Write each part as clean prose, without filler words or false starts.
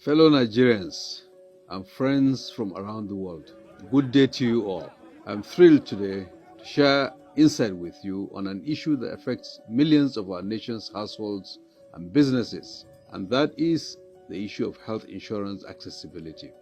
Fellow Nigerians and friends from around the world, good day to you all. I'm thrilled today to share insight with you on an issue that affects millions of our nation's households and businesses, and that is the issue of health insurance accessibility.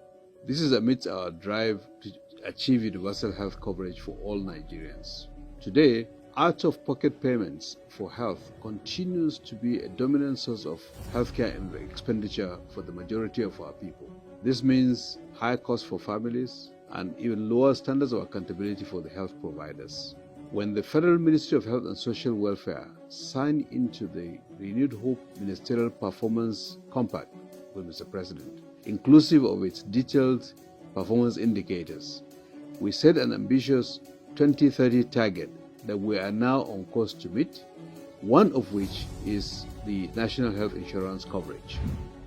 This is amidst our drive to achieve universal health coverage for all Nigerians. Today, out-of-pocket payments for health continues to be a dominant source of healthcare expenditure for the majority of our people. This means higher costs for families and even lower standards of accountability for the health providers. When the Federal Ministry of Health and Social Welfare signed into the Renewed Hope Ministerial Performance Compact with Mr. President, inclusive of its detailed performance indicators, we set an ambitious 2030 target that we are now on course to meet, one of which is the national health insurance coverage.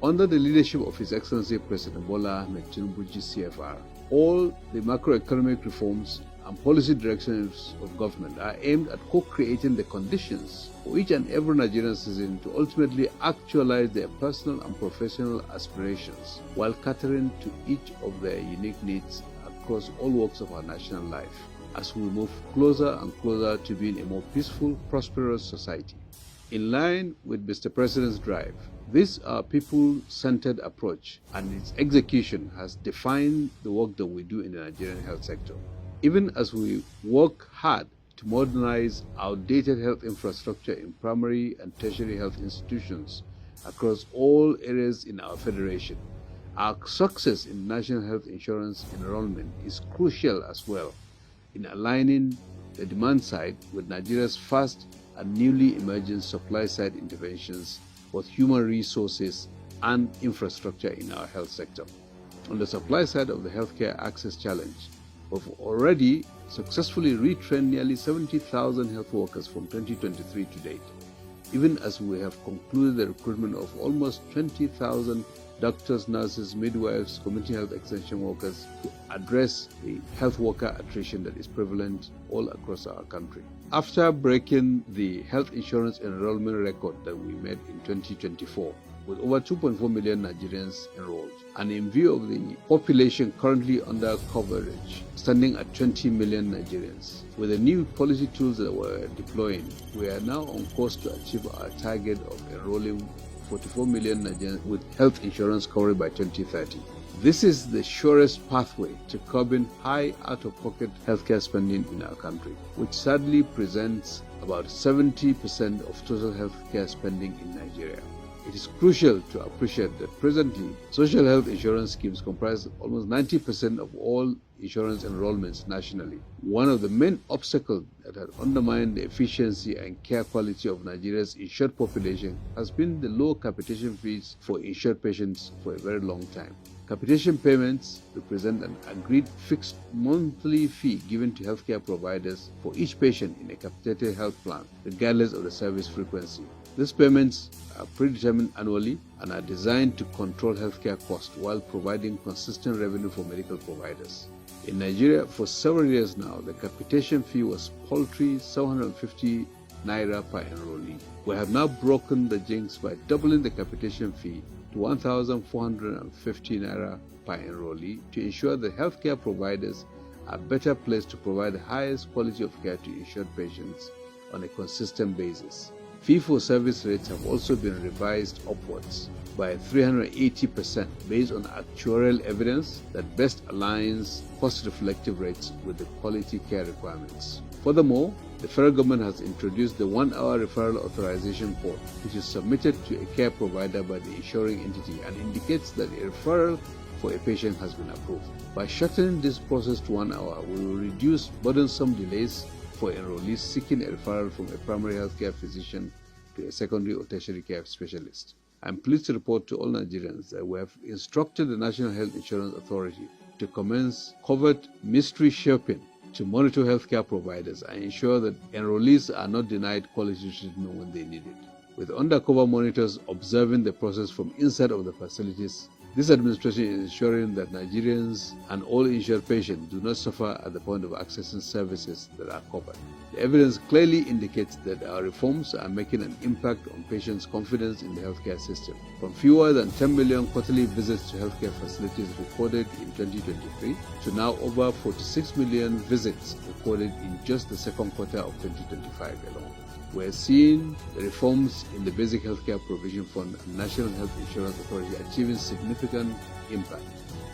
Under the leadership of His Excellency President Bola Ahmed Tinubu CFR, all the macroeconomic reforms and policy directions of government are aimed at co-creating the conditions for each and every Nigerian citizen to ultimately actualize their personal and professional aspirations while catering to each of their unique needs across all walks of our national life, as we move closer and closer to being a more peaceful, prosperous society. In line with Mr. President's drive, this people-centered approach and its execution has defined the work that we do in the Nigerian health sector. Even as we work hard to modernize outdated health infrastructure in primary and tertiary health institutions across all areas in our federation, our success in national health insurance enrollment is crucial as well in aligning the demand side with Nigeria's fast and newly emerging supply side interventions, both human resources and infrastructure in our health sector. On the supply side of the healthcare access challenge, we've already successfully retrained nearly 70,000 health workers from 2023 to date, even as we have concluded the recruitment of almost 20,000 doctors, nurses, midwives, community health extension workers to address the health worker attrition that is prevalent all across our country. After breaking the health insurance enrollment record that we made in 2024, with over 2.4 million Nigerians enrolled, and in view of the population currently under coverage, standing at 20 million Nigerians, with the new policy tools that we're deploying, we are now on course to achieve our target of enrolling 44 million Nigerians with health insurance coverage by 2030. This is the surest pathway to curbing high out-of-pocket healthcare spending in our country, which sadly presents about 70% of total healthcare spending in Nigeria. It is crucial to appreciate that presently, social health insurance schemes comprise almost 90% of all insurance enrollments nationally. One of the main obstacles that has undermined the efficiency and care quality of Nigeria's insured population has been the low capitation fees for insured patients for a very long time. Capitation payments represent an agreed fixed monthly fee given to healthcare providers for each patient in a capitated health plan, regardless of the service frequency. These payments are predetermined annually and are designed to control healthcare costs while providing consistent revenue for medical providers. In Nigeria, for several years now, the capitation fee was paltry 750 naira per enrollee. We have now broken the jinx by doubling the capitation fee to 1,450 naira per enrollee to ensure that healthcare providers are better placed to provide the highest quality of care to insured patients on a consistent basis. Fee-for-service rates have also been revised upwards by 380% based on actuarial evidence that best aligns cost-reflective rates with the quality care requirements. Furthermore, the federal government has introduced the 1-hour referral authorization code, which is submitted to a care provider by the insuring entity and indicates that a referral for a patient has been approved. By shortening this process to 1 hour, we will reduce burdensome delays for enrollees seeking a referral from a primary healthcare physician to a secondary or tertiary care specialist. I am pleased to report to all Nigerians that we have instructed the National Health Insurance Authority to commence covert mystery shopping to monitor healthcare providers and ensure that enrollees are not denied quality treatment when they need it. With undercover monitors observing the process from inside of the facilities, This administration is ensuring that Nigerians and all insured patients do not suffer at the point of accessing services that are covered. The evidence clearly indicates that our reforms are making an impact on patients' confidence in the healthcare system. From fewer than 10 million quarterly visits to healthcare facilities recorded in 2023 to now over 46 million visits recorded in just the second quarter of 2025 alone. We're seeing the reforms in the Basic Healthcare Provision Fund and National Health Insurance Authority achieving significant impact.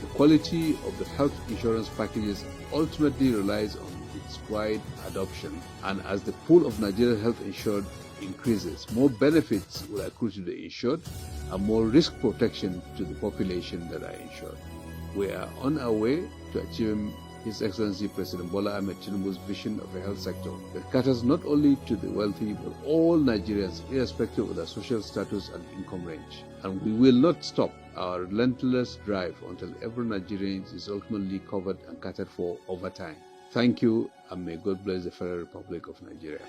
The quality of the health insurance packages ultimately relies on its wide adoption, and as the pool of Nigerian health insured increases, more benefits will accrue to the insured and more risk protection to the population that are insured. We are on our way to achieving His Excellency President Bola Ahmed Tinubu's vision of a health sector that caters not only to the wealthy but all Nigerians, irrespective of their social status and income range. And we will not stop our relentless drive until every Nigerian is ultimately covered and catered for over time. Thank you, and may God bless the Federal Republic of Nigeria.